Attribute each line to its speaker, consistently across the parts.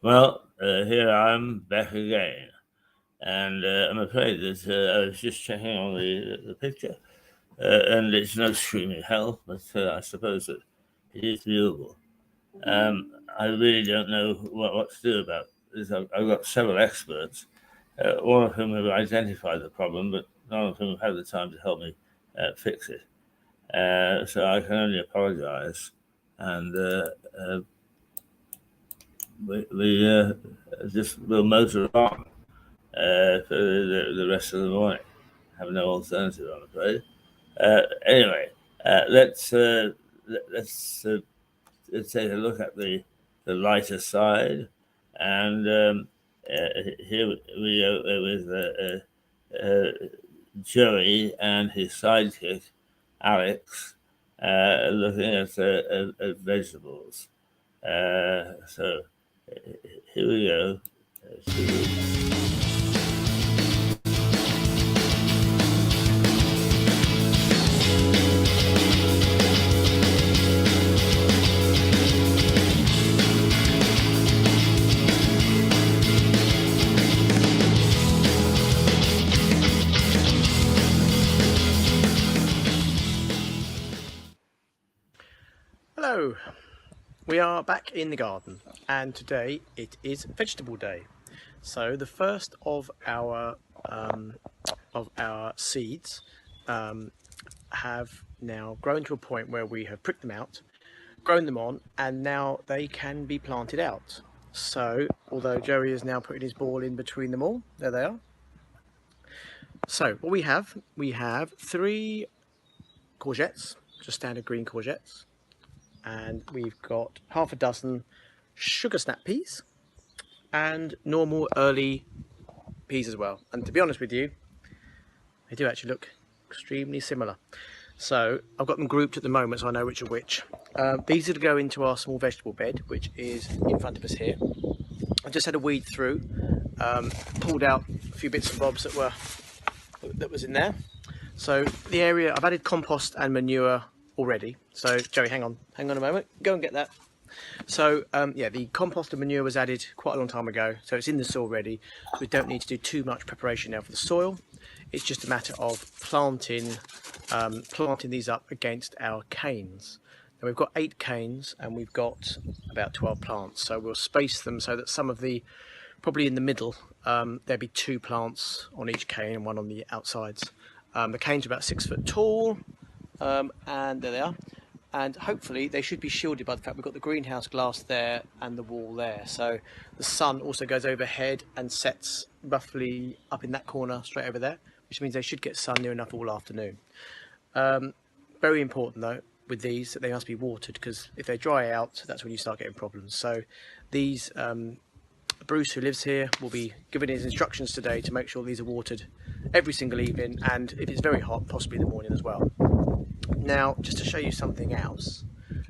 Speaker 1: Well, here I am back again, and I'm afraid that I was just checking on the picture, and it's no screaming hell, but I suppose that it is viewable. I really don't know what to do about this. I've got several experts, all of whom have identified the problem, but none of whom have had the time to help me fix it. So I can only apologise, and we just will motor on for the rest of the morning. Have no alternative, I'm afraid. Anyway, let's let's take a look at the lighter side, and here we go with Joey and his sidekick Alex looking at vegetables. So here we go.
Speaker 2: Hello, we are back in the garden and today it is vegetable day. So the first of our seeds have now grown to a point where we have pricked them out, grown them on, and now they can be planted out. So although Joey is now putting his ball in between them all, there they are. So what we have 3 courgettes, just standard green courgettes. And we've got half a dozen sugar snap peas and normal early peas as well. And to be honest with you, they do actually look extremely similar. So I've got them grouped at the moment so I know which are which. These are to go into our small vegetable bed, which is in front of us here. I just had a weed through, pulled out a few bits and bobs that was in there. So the area, I've added compost and manure already. So Joey, hang on a moment, go and get that. So yeah, the compost and manure was added quite a long time ago, so it's in the soil ready. We don't need to do too much preparation now for the soil. It's just a matter of planting these up against our canes. Now we've got 8 canes and we've got about 12 plants, so we'll space them so that some of the, probably in the middle, there'll be 2 plants on each cane and 1 on the outsides. The canes are about 6 foot tall, and there they are, and hopefully they should be shielded by the fact we've got the greenhouse glass there and the wall there, so the sun also goes overhead and sets roughly up in that corner straight over there, which means they should get sun near enough all afternoon. Very important though with these that they must be watered, because if they dry out, that's when you start getting problems. So these Bruce, who lives here, will be giving his instructions today to make sure these are watered every single evening, and if it's very hot, possibly in the morning as well. Now, just to show you something else,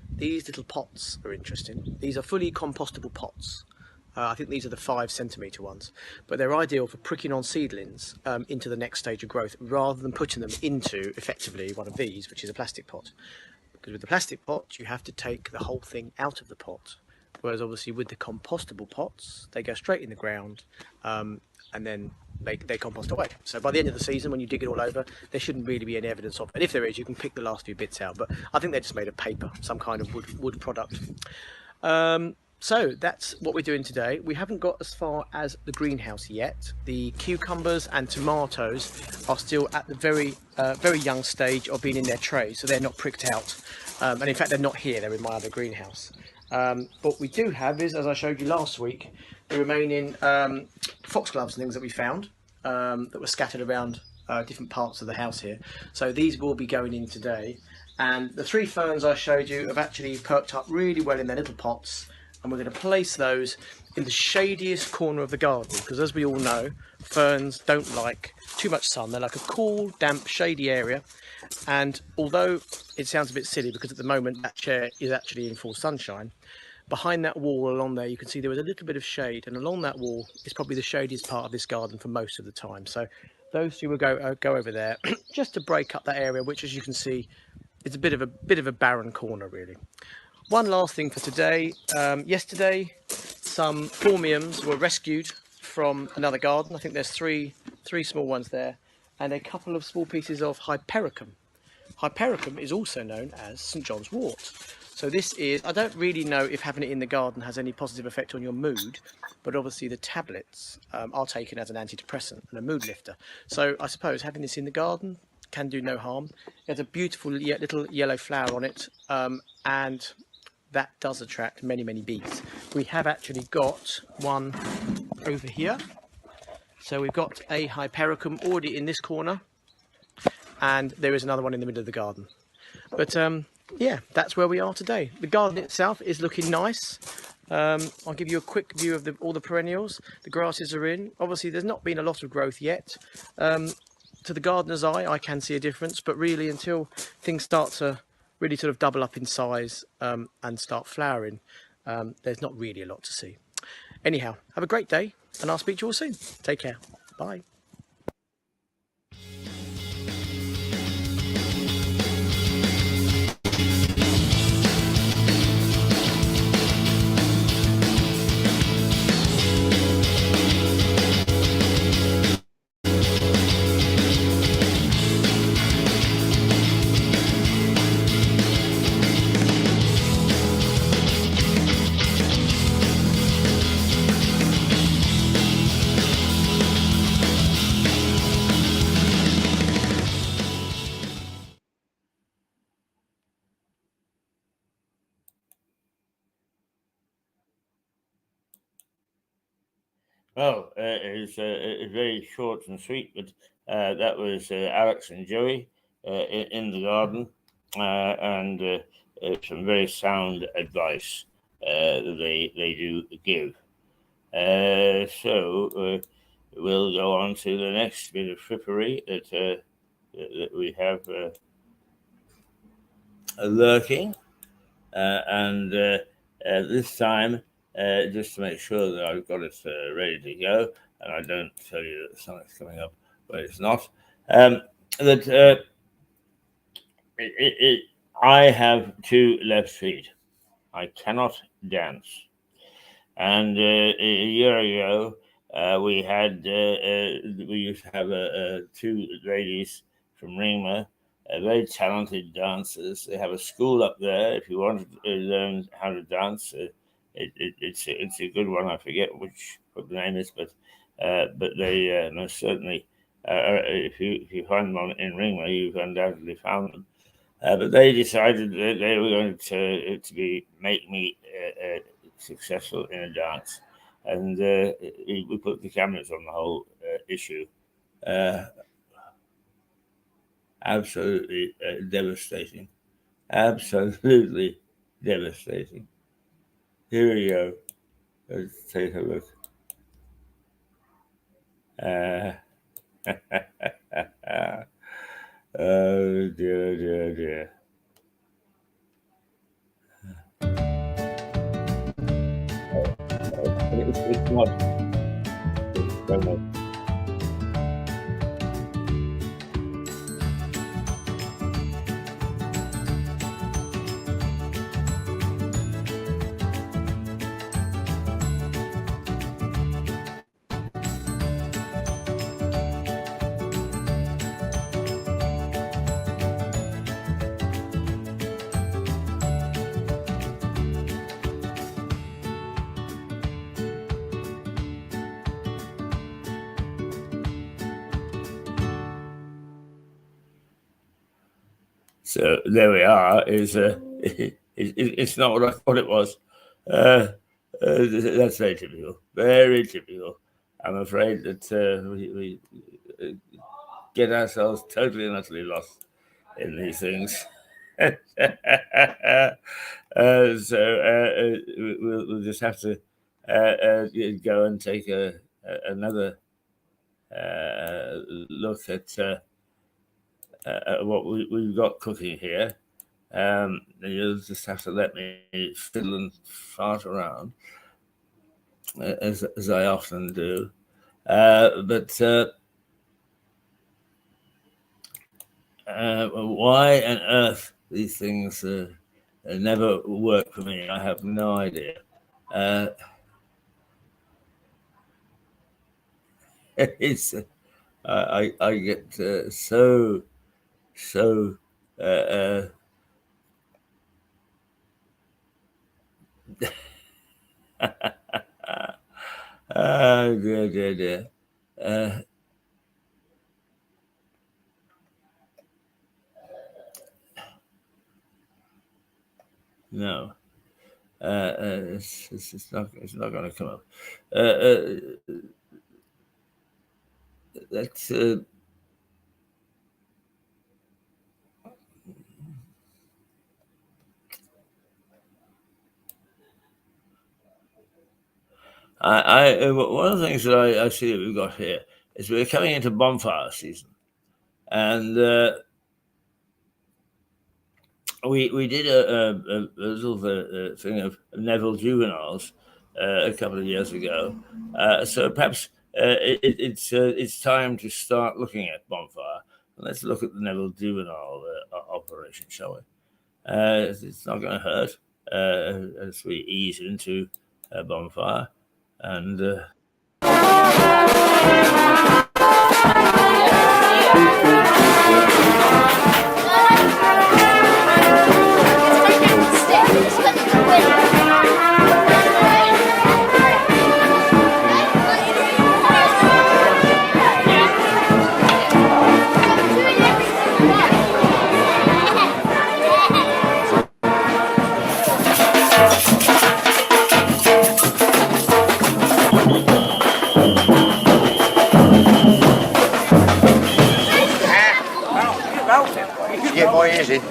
Speaker 2: these little pots are interesting. These are fully compostable pots. I think these are the 5 centimetre ones, but they're ideal for pricking on seedlings into the next stage of growth, rather than putting them into, effectively, one of these, which is a plastic pot. Because with the plastic pot, you have to take the whole thing out of the pot. Whereas obviously with the compostable pots, they go straight in the ground, and then they compost away. So by the end of the season, when you dig it all over, there shouldn't really be any evidence of it. And if there is, you can pick the last few bits out. But I think they're just made of paper, some kind of wood product. So that's what we're doing today. We haven't got as far as the greenhouse yet. The cucumbers and tomatoes are still at the very young stage of being in their trays, so they're not pricked out. And in fact, they're not here, they're in my other greenhouse. What we do have is, as I showed you last week, the remaining foxgloves and things that we found that were scattered around different parts of the house here. So these will be going in today. And the 3 ferns I showed you have actually perked up really well in their little pots. And we're going to place those in the shadiest corner of the garden, because as we all know, ferns don't like too much sun. They're like a cool, damp, shady area. And although it sounds a bit silly, because at the moment that chair is actually in full sunshine, behind that wall along there you can see there was a little bit of shade, and along that wall is probably the shadiest part of this garden for most of the time. So those 2 will go over there just to break up that area, which, as you can see, is a bit of a barren corner really. One last thing for today. Yesterday some phormiums were rescued from another garden. I think there's three small ones there, and a couple of small pieces of hypericum. Hypericum is also known as St John's wort. So this is, I don't really know if having it in the garden has any positive effect on your mood, but obviously the tablets are taken as an antidepressant and a mood lifter. So I suppose having this in the garden can do no harm. It has a beautiful little yellow flower on it, and that does attract many, many bees. We have actually got one over here. So we've got a hypericum already in this corner, and there is another one in the middle of the garden. But yeah, that's where we are today. The garden itself is looking nice. I'll give you a quick view of all the perennials. The grasses are in. Obviously, there's not been a lot of growth yet. To the gardener's eye, I can see a difference, but really until things start to really sort of double up in size and start flowering, there's not really a lot to see. Anyhow, have a great day, and I'll speak to you all soon. Take care. Bye.
Speaker 1: Well, it's very short and sweet, but that was Alex and Joey in the garden, and some very sound advice that they do give. So we'll go on to the next bit of frippery that we have lurking, and this time, just to make sure that I've got it ready to go, and I don't tell you that the sun is coming up where it's not, that I have two left feet. I cannot dance. And a year ago, we used to have two ladies from Ringmer, very talented dancers. They have a school up there. If you want to learn how to dance, it's a good one. I forget what the name is, but they most certainly, if you find them in Ringmer, you've undoubtedly found them. But they decided that they were going to make me successful in a dance, and we put the cameras on the whole issue. Absolutely devastating. Absolutely devastating. Here we go. Let's take a look. Oh dear, dear. It's not. It's not. So there we are. It's not what I thought it was. That's very typical. Very typical. I'm afraid that we get ourselves totally and utterly lost in these things. So we'll just have to go and take another look at what we've got cooking here. You'll just have to let me fiddle and fart around, as I often do. But why on earth these things never work for me, I have no idea. it's I get so uh, uh, dear, dear, dear. No, it's not going to come up. Let's. One of the things that I see that we've got here is we're coming into bonfire season, and we did a little thing of Neville juveniles a couple of years ago. So perhaps it's time to start looking at bonfire. Let's look at the Neville juvenile operation, shall we? It's not going to hurt as we ease into bonfire, and.
Speaker 3: Get my ears in.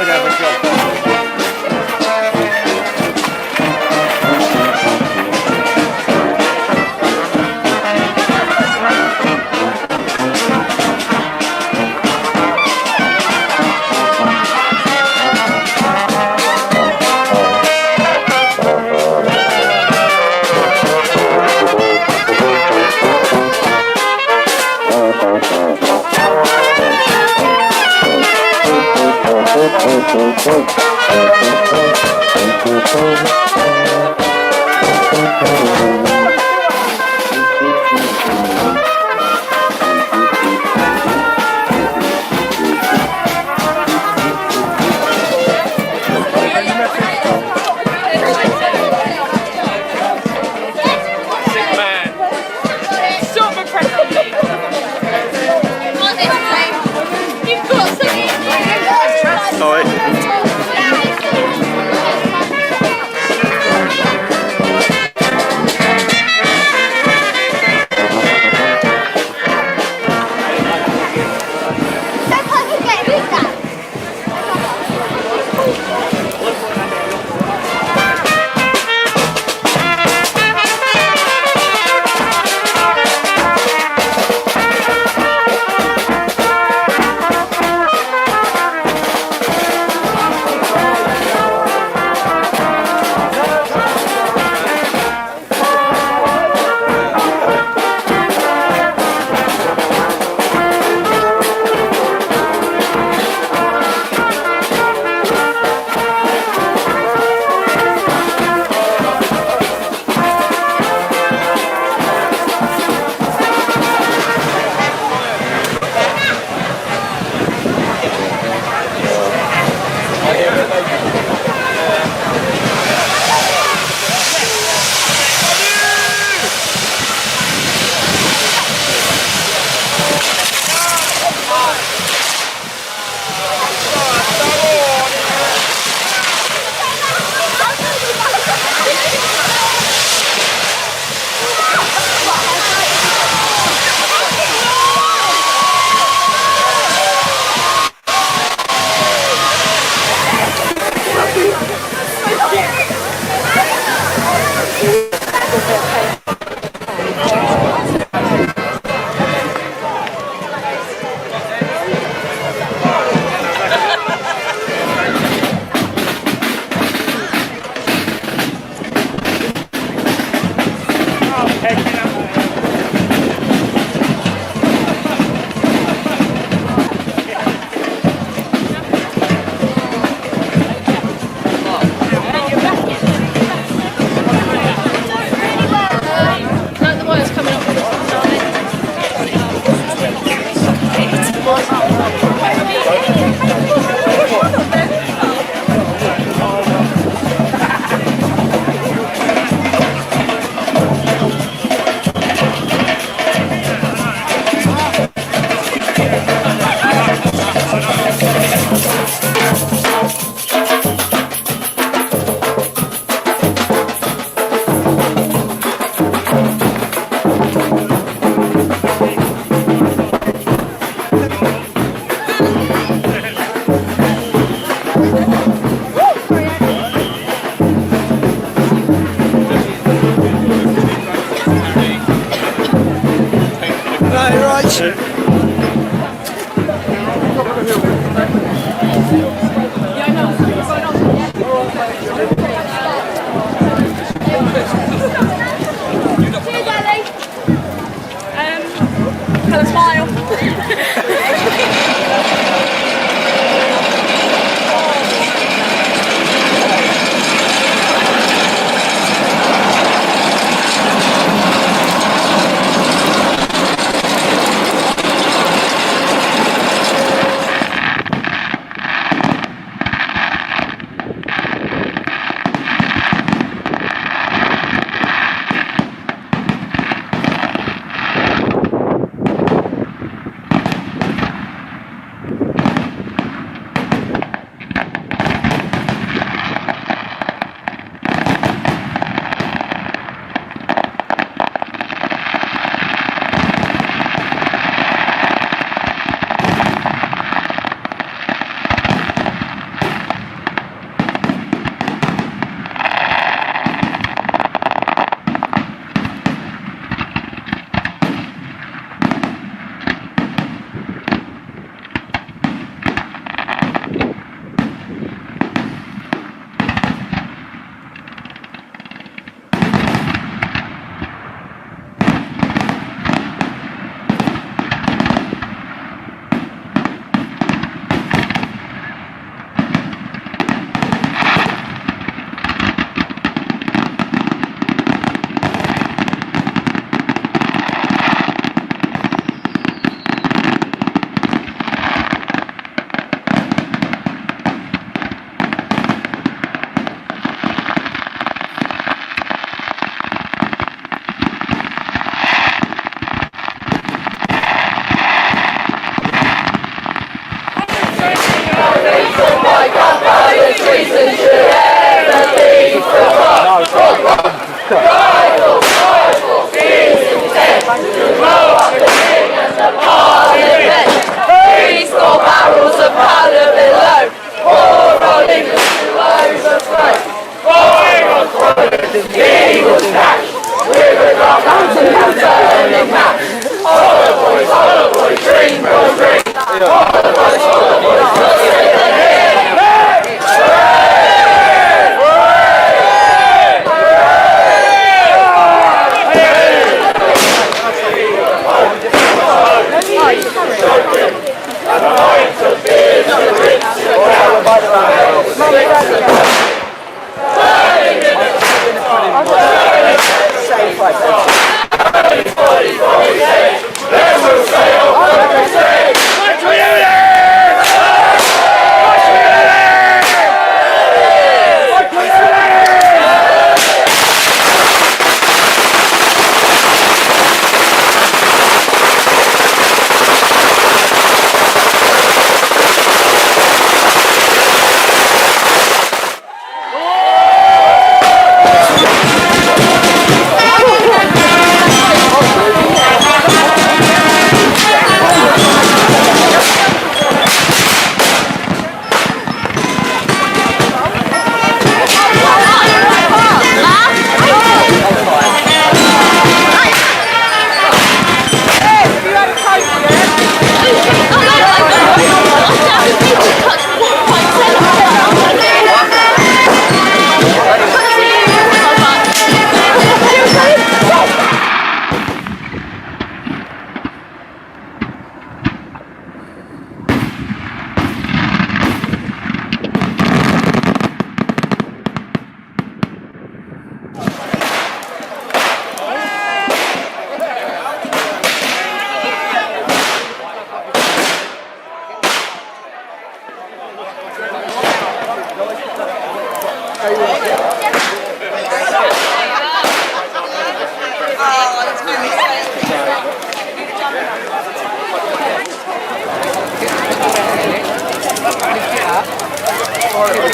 Speaker 4: Let's go. Let's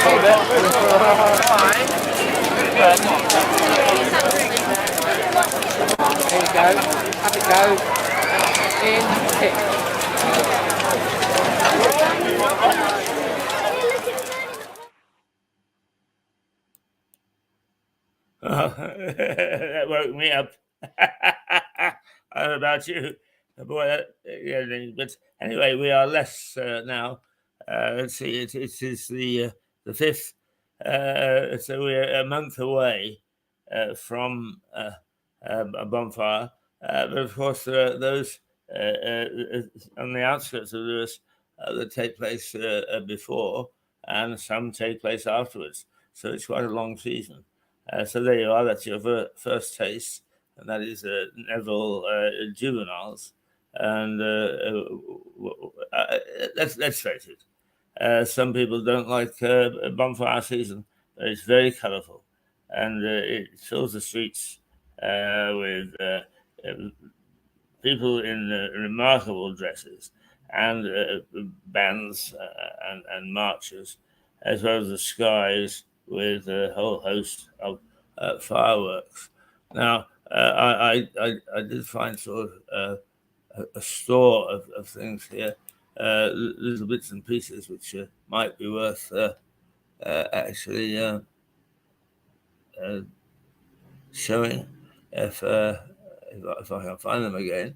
Speaker 4: There you go. Have it go. In, kick.
Speaker 1: That woke me up. I don't know about you, boy. Yeah, but anyway, we are less now. Let's see, it is the fifth, so we're a month away from a bonfire. But of course, there are those on the outskirts of Lewis that take place before, and some take place afterwards. So it's quite a long season. So there you are. That's your first taste, and that is Neville juveniles. And let's face it. Some people don't like bonfire season, but it's very colourful, and it fills the streets with people in remarkable dresses and bands and marchers, as well as the skies with a whole host of fireworks. Now, I did find sort of a store of things here, little bits and pieces which might be worth actually showing if I can find them again.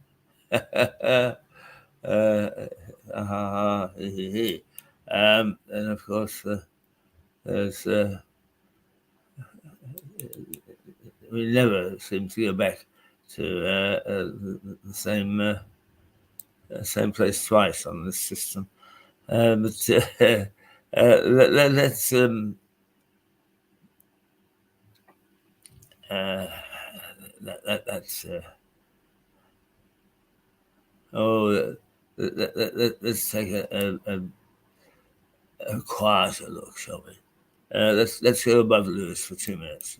Speaker 1: And of course, there's we never seem to go back to the same place twice on this system. But let's that's let's take a quieter look, shall we? Let's go above Lewis for 2 minutes.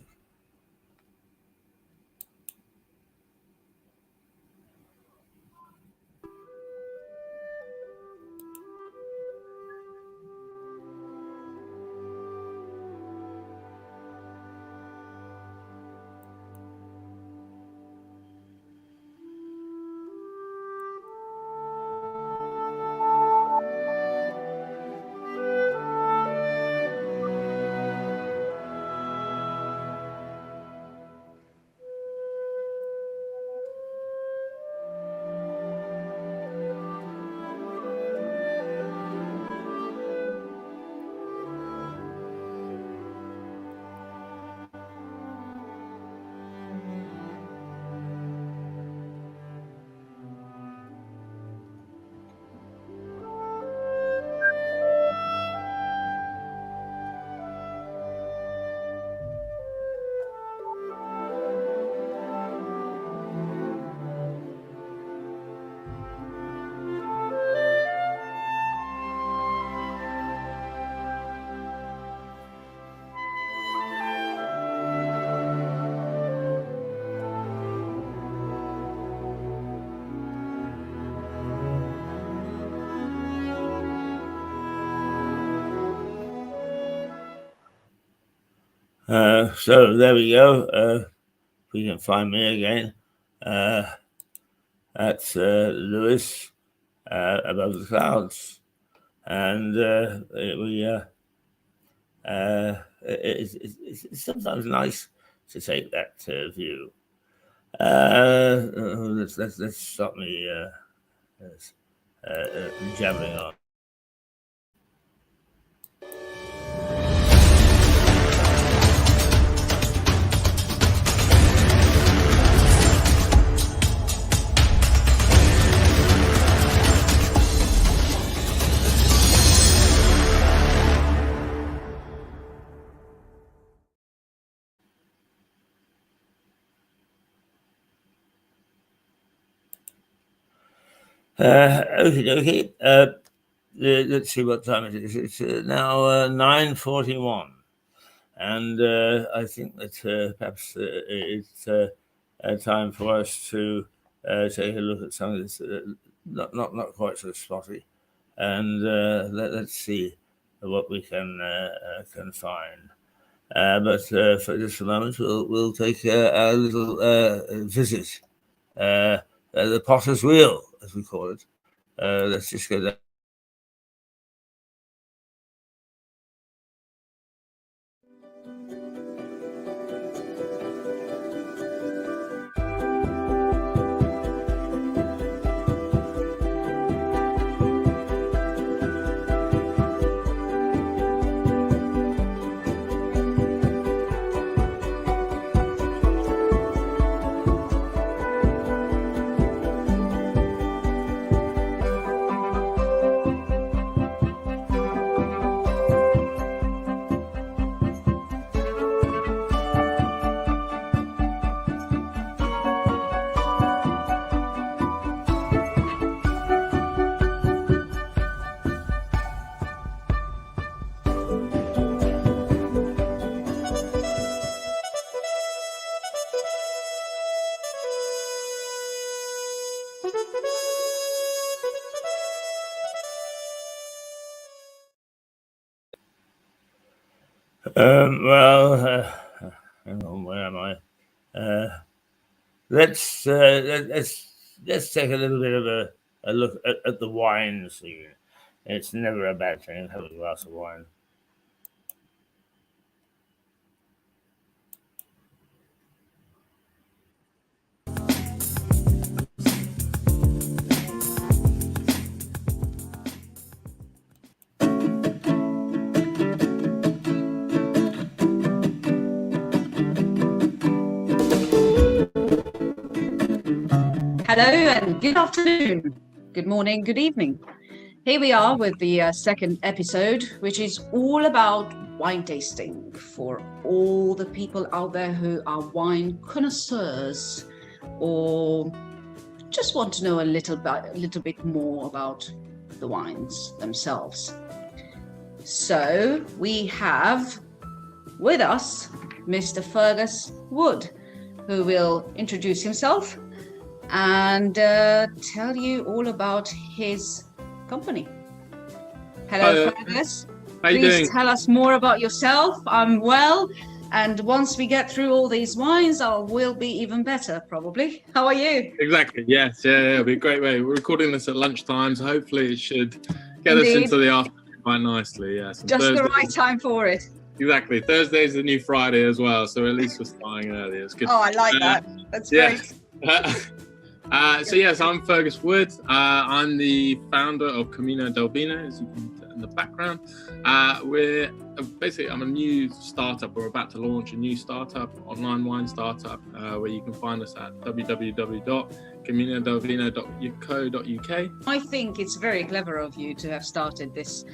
Speaker 1: So there we go. If we can find me again. That's Lewis above the clouds, and it's sometimes nice to take that view. Let's stop me jabbering on. Okay. Let's see what time it is. It's now 9:41, and I think that perhaps it's time for us to take a look at something that's not quite so spotty. And let's see. what we can find. But for just a moment, we'll take our little visit, the potter's wheel, as we call it. Let's just go down. Hang on, where am I? Let's take a little bit of a look at the wine scene. It's never a bad thing to have a glass of wine.
Speaker 5: Hello and good afternoon, good morning, good evening. Here we are with the second episode, which is all about wine tasting for all the people out there who are wine connoisseurs or just want to know a little bit more about the wines themselves. So we have with us Mr. Fergus Wood, who will introduce himself and tell you all about his company. Hello, Fergus.
Speaker 6: How you doing?
Speaker 5: Please tell us more about yourself. I'm well, and once we get through all these wines, we'll be even better, probably. How are you?
Speaker 6: Exactly. Yes. Yeah. It'll be a great way. We're recording this at lunchtime, so hopefully it should get us into the afternoon quite nicely. Yes.
Speaker 5: Just Thursday, the right time for it.
Speaker 6: Exactly. Thursday's the new Friday as well, so at least we're starting early. It's good.
Speaker 5: Oh, I like that. That's great.
Speaker 6: So yes, I'm Fergus Wood. I'm the founder of Camino del Vino, as you can tell in the background. I'm a new startup. We're about to launch a new startup, online wine startup, where you can find us at www.caminodelvino.co.uk.
Speaker 5: I think it's very clever of you to have started this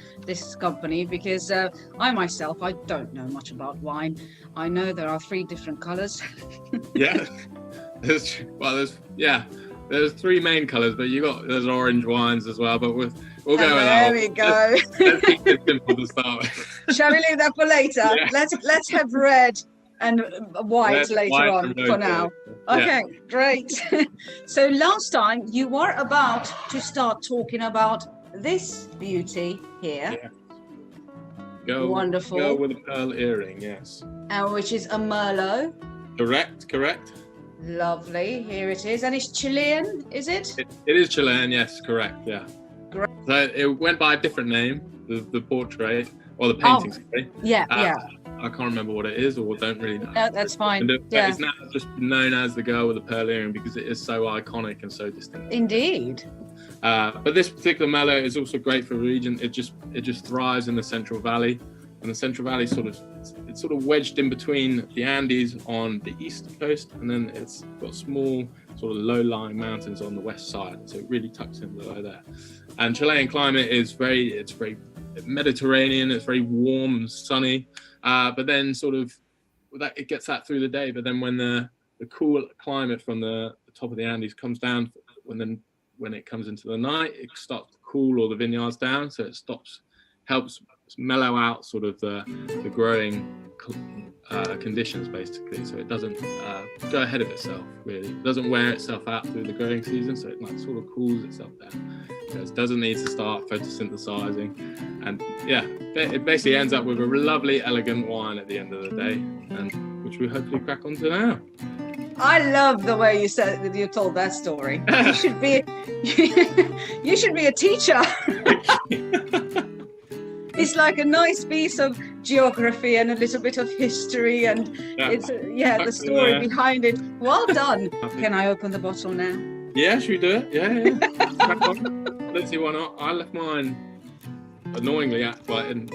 Speaker 5: company, because I myself, I don't know much about wine. I know there are 3 different colors.
Speaker 6: Yeah. There's 3 main colours, but there's orange wines as well. But we'll go with that.
Speaker 5: There we go.
Speaker 6: Let's keep it simple to start with.
Speaker 5: Shall we leave that for later? Yeah. Let's have red and white later on. For now. Okay, great. So last time you were about to start talking about this beauty here.
Speaker 6: Yeah.
Speaker 5: Wonderful.
Speaker 6: Go with a pearl earring, yes.
Speaker 5: Which is a Merlot.
Speaker 6: Correct.
Speaker 5: Lovely, here it is. And it's Chilean, is it?
Speaker 6: It is Chilean, yes, correct, yeah.
Speaker 5: Great.
Speaker 6: So it went by a different name, the portrait, or the painting, sorry.
Speaker 5: Yeah.
Speaker 6: I can't remember what it is, or don't really know.
Speaker 5: No, that's fine.
Speaker 6: It's now just known as the girl with the pearl earring because it is so iconic and so distinct.
Speaker 5: Indeed.
Speaker 6: But this particular Merlot is also great for the region. It just thrives in the Central Valley. And the Central Valley it's sort of wedged in between the Andes on the east coast, and then it's got small sort of low-lying mountains on the west side. So it really tucks in below there. And Chilean climate is very Mediterranean. It's very warm and sunny. But then sort of it gets that through the day. But then when the cool climate from the top of the Andes comes down, when it comes into the night, it starts to cool all the vineyards down. So it helps mellow out sort of the growing conditions basically, so it doesn't go ahead of itself really. It doesn't wear itself out through the growing season, so it like sort of cools itself down. It doesn't need to start photosynthesizing, and yeah, it basically ends up with a lovely, elegant wine at the end of the day, and which we hopefully crack onto now.
Speaker 5: I love the way you told that story. You should be you should be a teacher. It's like a nice piece of geography and a little bit of history, and it's the story behind it. Well done. Can I open the bottle now?
Speaker 6: Yeah, should we do it? Yeah. Crack on. Let's see, why not? I left mine annoyingly in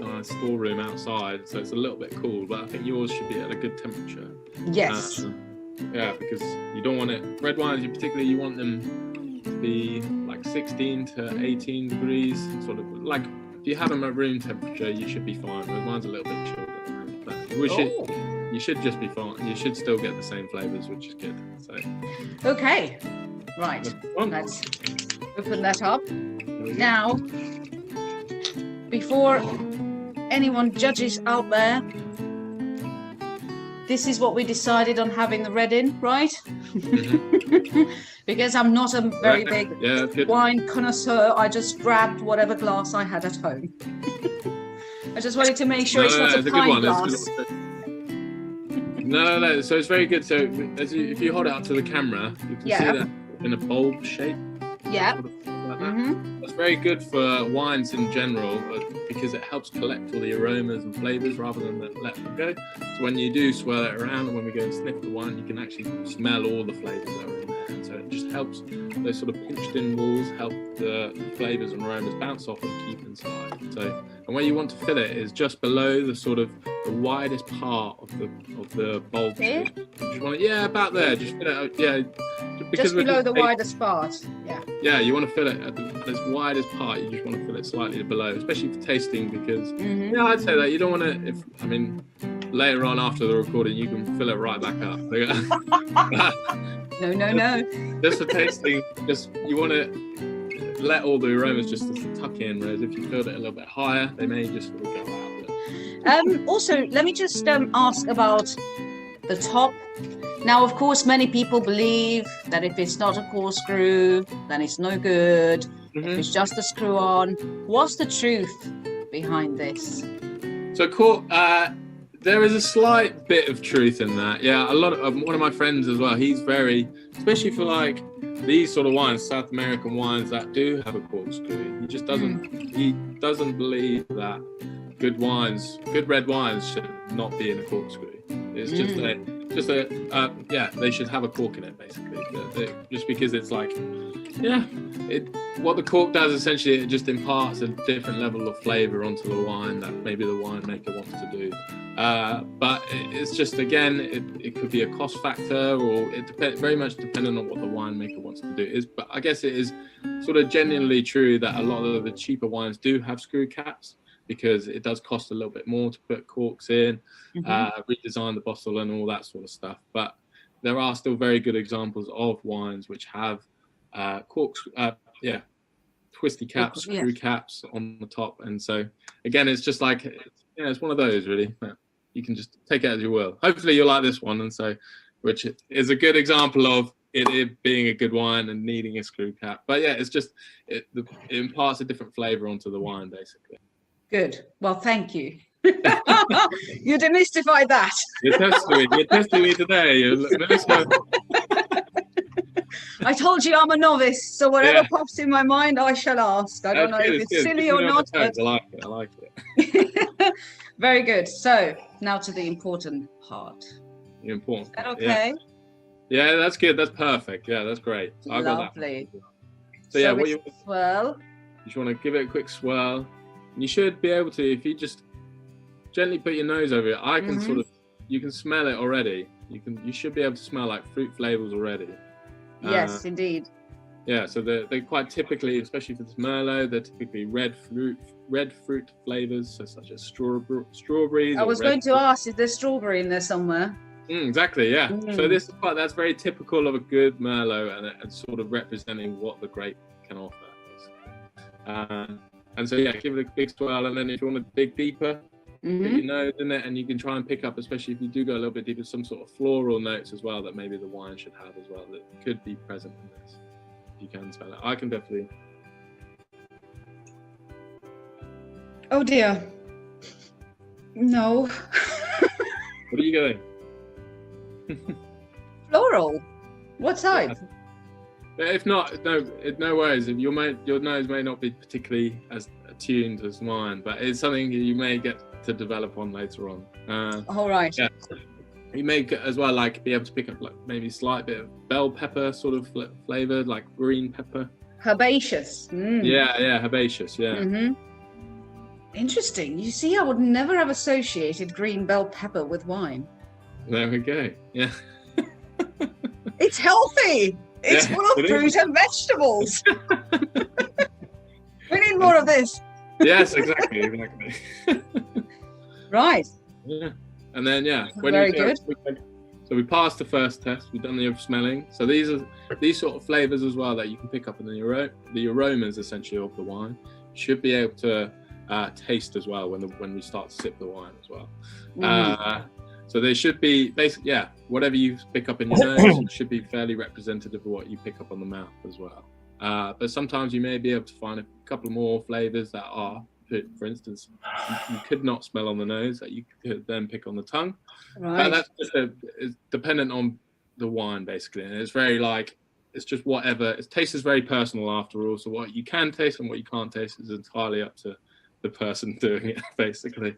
Speaker 6: my storeroom outside, so it's a little bit cool, but I think yours should be at a good temperature.
Speaker 5: Yes.
Speaker 6: Yeah, because you don't want it. Red wines, you want them to be like 16 to 18 degrees, sort of like. If you have them at room temperature, you should be fine. But mine's a little bit chilled at the moment, but you should just be fine. You should still get the same flavors, which is good. So.
Speaker 5: Okay. Right. Let's open that up. Now, before anyone judges out there, this is what we decided on having the red in, right? Mm-hmm. Because I'm not a very big wine connoisseur, I just grabbed whatever glass I had at home. I just wanted to make sure it's not a pint glass.
Speaker 6: No. So it's very good. So if you hold it up to the camera, you can see that in a bulb shape.
Speaker 5: Yeah.
Speaker 6: Sort of like that. That's very good for wines in general, because it helps collect all the aromas and flavors rather than let them go. So when you do swirl it around, and when we go and sniff the wine, you can actually smell all the flavors that are in there. And so it just helps those sort of pinched in walls help the flavors and aromas bounce off and keep inside. So, and where you want to fill it is just below the sort of the widest part of the bulb.
Speaker 5: Here?
Speaker 6: Just want it, about there. Just fill it out, because
Speaker 5: just below the widest part.
Speaker 6: Yeah, you want to fill it at its widest part. You just want to fill it slightly below, especially for tasting, because I'd say that you don't want to. Later on after the recording, you can fill it right back up.
Speaker 5: No.
Speaker 6: Just for tasting, you want to let all the aromas just tuck in. Whereas if you filled it a little bit higher, they may just sort of go out.
Speaker 5: Also, let me just ask about the top. Now, of course, many people believe that if it's not a corkscrew, then it's no good. If it's just a screw on, what's the truth behind this?
Speaker 6: So, there is a slight bit of truth in that. Yeah, a lot of one of my friends as well. He's very, especially for like these sort of wines, South American wines that do have a corkscrew. He just doesn't. He doesn't believe that good red wines should not be in a corkscrew. It's they should have a cork in it basically. Just because it's like, what the cork does essentially, it just imparts a different level of flavor onto the wine that maybe the winemaker wants to do. But it's just, again, it could be a cost factor, or it very much depending on what the winemaker wants to do. But I guess it is sort of genuinely true that a lot of the cheaper wines do have screw caps, because it does cost a little bit more to put corks in, redesign the bottle and all that sort of stuff. But there are still very good examples of wines which have corks, twisty caps, screw caps on the top. And so, again, it's just like, it's one of those really. You can just take it as you will. Hopefully you'll like this one, and so, which is a good example of it being a good wine and needing a screw cap. But yeah, it's just, it imparts a different flavor onto the wine, basically.
Speaker 5: Good. Well, thank you. You demystified that.
Speaker 6: You're testing me today.
Speaker 5: I told you I'm a novice, so whatever pops in my mind, I shall ask. I don't know if it's silly or not. But...
Speaker 6: I like it.
Speaker 5: Very good. So now to the important part.
Speaker 6: The important.
Speaker 5: Is that okay?
Speaker 6: Yeah, that's good. That's perfect. Yeah, that's great. So
Speaker 5: lovely.
Speaker 6: So what you
Speaker 5: swirl.
Speaker 6: You just want to give it a quick swirl. You should be able to, if you just gently put your nose over it. I can sort of, you can smell it already. You should be able to smell like fruit flavors already.
Speaker 5: Yes, indeed.
Speaker 6: Yeah, so they're quite typically, especially for this Merlot, they're typically red fruit flavors, so such as strawberries.
Speaker 5: I was going to ask, is there strawberry in there somewhere?
Speaker 6: Exactly, yeah. So that's very typical of a good Merlot, and sort of representing what the grape can offer, basically. And so give it a big swirl, and then if you want to dig deeper, Put your nose in it, and you can try and pick up, especially if you do go a little bit deeper, some sort of floral notes as well that maybe the wine should have as well that could be present in this. You can smell it. I can definitely.
Speaker 5: Oh dear. No.
Speaker 6: What are you going?
Speaker 5: Floral. What type?
Speaker 6: If not, no worries. If your nose may not be particularly as attuned as mine, but it's something you may get to develop on later on.
Speaker 5: All right.
Speaker 6: Yeah. You may as well be able to pick up maybe a slight bit of bell pepper sort of flavored, like green pepper.
Speaker 5: Herbaceous.
Speaker 6: Yeah, herbaceous. Yeah.
Speaker 5: Interesting. You see, I would never have associated green bell pepper with wine.
Speaker 6: There we go. Yeah.
Speaker 5: It's healthy. It's full of fruit and vegetables. We need more of this.
Speaker 6: Yes, exactly.
Speaker 5: Right.
Speaker 6: Yeah. And then
Speaker 5: very good.
Speaker 6: So we passed the first test. We've done the smelling. So these sort of flavors as well that you can pick up in the aromas essentially of the wine. You should be able to taste as well when we start to sip the wine as well. So they should be basically, whatever you pick up in your nose should be fairly representative of what you pick up on the mouth as well. But sometimes you may be able to find a couple more flavors that are, for instance, you could not smell on the nose that you could then pick on the tongue.
Speaker 5: Right.
Speaker 6: But that's just it's dependent on the wine basically, and it's very it's just whatever. Taste is very personal after all. So what you can taste and what you can't taste is entirely up to the person doing it basically.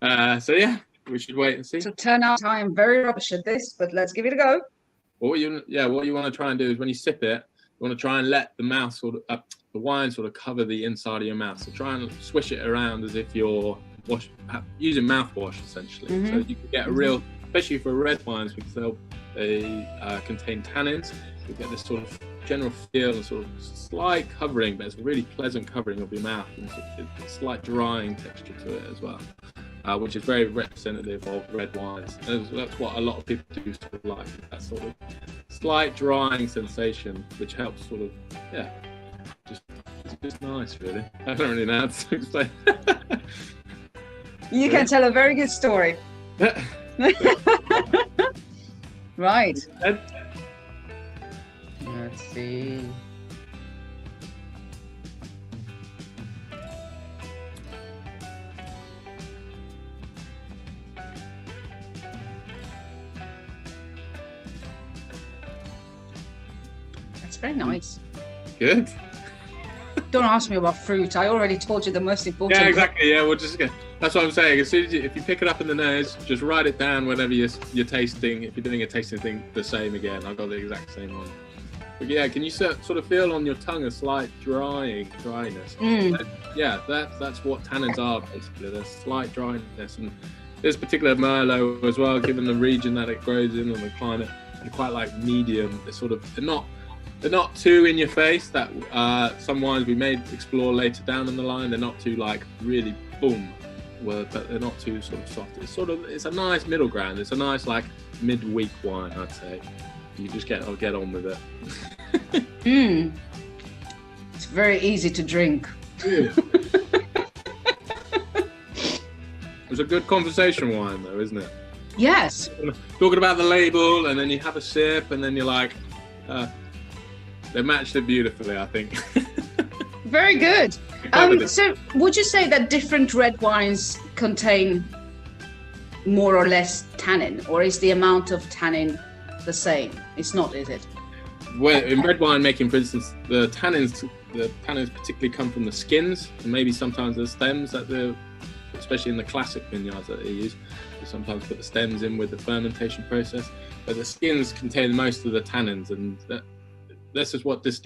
Speaker 6: So yeah. We should wait and see.
Speaker 5: So turn out I am very rubbish at this, but let's give it a go.
Speaker 6: What you want to try and do is when you sip it, you want to try and let the mouth the wine sort of cover the inside of your mouth. So try and swish it around as if you're using mouthwash essentially. So you can get a real, especially for red wines because they contain tannins. You get this sort of general feel and sort of slight covering, but it's a really pleasant covering of your mouth and a slight drying texture to it as well. Which is very representative of red wines. And that's what a lot of people do sort of like, that sort of slight drying sensation, which helps sort of, it's just nice really. I don't really know how to explain.
Speaker 5: You can tell a very good story. Right. Let's see. Very nice.
Speaker 6: Good.
Speaker 5: Don't ask me about fruit. I already told you the most important.
Speaker 6: Yeah, exactly. Yeah, we'll just get. That's what I'm saying. As soon as if you pick it up in the nose, just write it down whenever you're tasting. If you're doing a tasting thing, the same again. I've got the exact same one. But yeah, can you sort of feel on your tongue a slight dryness? That's what tannins are basically. There's slight dryness, and this particular Merlot as well, given the region that it grows in and the climate, they're quite like medium. They're not too in your face. That some wines we may explore later down in the line. They're not too really boom, but they're not too sort of soft. It's a nice middle ground. It's a nice midweek wine, I'd say. You just get on with it.
Speaker 5: It's very easy to drink.
Speaker 6: It was a good conversation wine, though, isn't it?
Speaker 5: Yes.
Speaker 6: Talking about the label, and then you have a sip, and then you're like. They matched it beautifully, I think.
Speaker 5: Very good. So would you say that different red wines contain more or less tannin, or is the amount of tannin the same? It's not, is it?
Speaker 6: Well, in red wine making, for instance, the tannins particularly come from the skins, and maybe sometimes the stems especially in the classic vineyards that they use. They sometimes put the stems in with the fermentation process, but the skins contain most of the tannins, and this is what is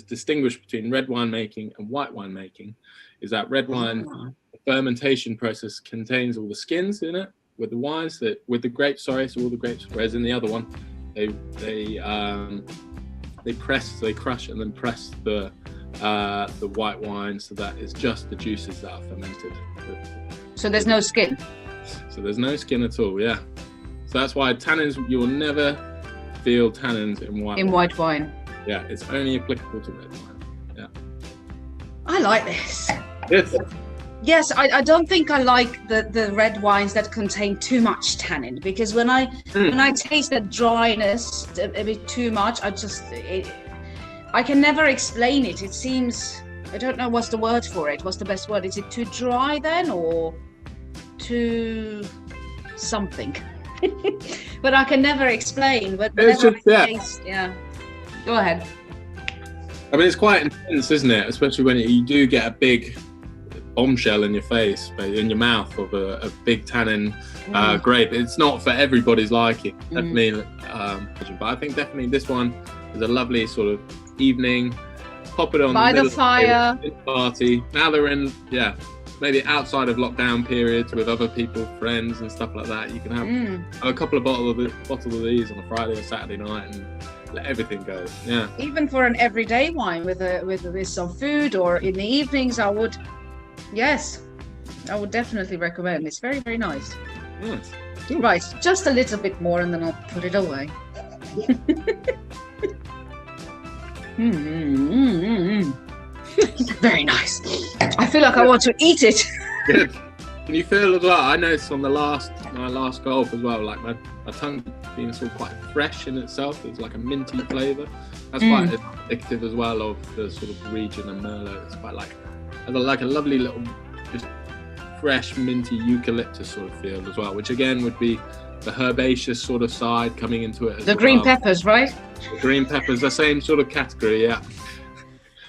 Speaker 6: distinguished between red wine making and white wine making, is that red wine fermentation process contains all the skins in it with the wines, with the grapes, so all the grapes, whereas in the other one, they crush and then press the white wine so that it's just the juices that are fermented.
Speaker 5: So there's no skin?
Speaker 6: So there's no skin at all, yeah. So that's why tannins, you will never feel tannins in white wine.
Speaker 5: White wine.
Speaker 6: Yeah, it's only applicable to red wine. Yeah.
Speaker 5: I like this.
Speaker 6: Yes.
Speaker 5: Yes, I don't think I like the red wines that contain too much tannin, because when I taste the dryness a bit too much, I can never explain it. It seems, I don't know what's the word for it. What's the best word? Is it too dry then, or too something? But I can never explain. But whenever I taste, go ahead.
Speaker 6: I mean, it's quite intense, isn't it? Especially when you do get a big bombshell in your face, in your mouth, of a big tannin grape. It's not for everybody's liking, definitely. But I think definitely this one is a lovely sort of evening. Pop it on
Speaker 5: by the fire
Speaker 6: party. Now they're in, maybe outside of lockdown periods with other people, friends and stuff like that. You can have a couple of bottles of these on a Friday or Saturday night and let everything go. Yeah.
Speaker 5: Even for an everyday wine with some food, or in the evenings, I would definitely recommend. It's very, very nice.
Speaker 6: Yes.
Speaker 5: Right, just a little bit more and then I'll put it away. Very nice. I feel like I want to eat it.
Speaker 6: Good. Can you feel as well? I noticed on my last gulp as well, like my tongue being sort of quite fresh in itself. It's like a minty flavour. That's quite addictive as well of the sort of region and Merlot. It's quite like a lovely little, just fresh, minty eucalyptus sort of feel as well, which again would be the herbaceous sort of side coming into it as well.
Speaker 5: The green peppers, right?
Speaker 6: The green peppers, the same sort of category, yeah.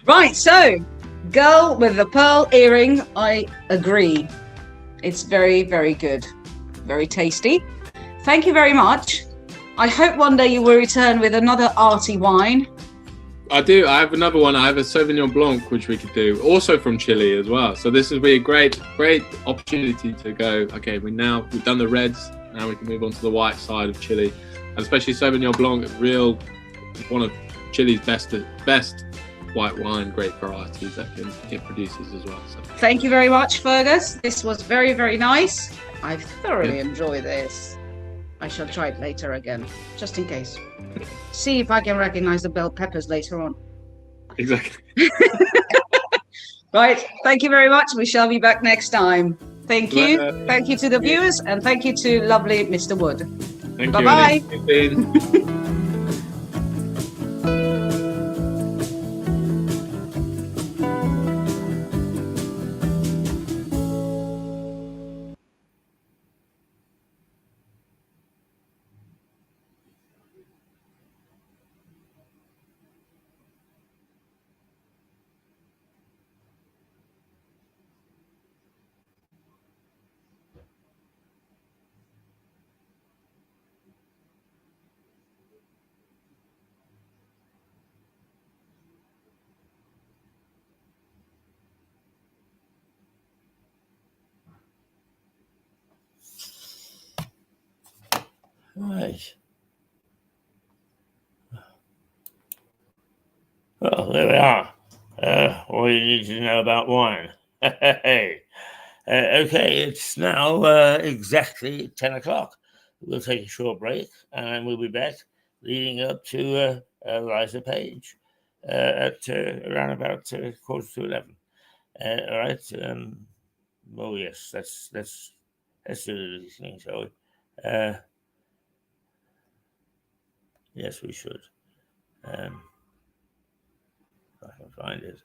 Speaker 5: Right, so girl with the pearl earring, I agree. It's very, very good. Very tasty. Thank you very much. I hope one day you will return with another arty wine.
Speaker 6: I do. I have another one. I have a Sauvignon Blanc, which we could do, also from Chile as well. So this would be a great opportunity to go, okay, we've done the reds, now we can move on to the white side of Chile. And especially Sauvignon Blanc, one of Chile's best white wine, great varieties that it produces as well. So.
Speaker 5: Thank you very much, Fergus. This was very, very nice. I've thoroughly enjoyed this. I shall try it later again, just in case. See if I can recognize the bell peppers later on.
Speaker 6: Exactly.
Speaker 5: Right. Thank you very much. We shall be back next time. Thank you. Thank you to the viewers, and thank you to lovely Mr. Wood.
Speaker 6: Thank
Speaker 5: Bye-bye.
Speaker 6: you.
Speaker 1: Right. Well, there we are. All you need to know about wine. Okay, it's now exactly 10 o'clock. We'll take a short break and we'll be back leading up to Eliza Page at around about 11:15. All right. Oh, yes, let's do this thing, shall we? Yes, we should. If I can find it.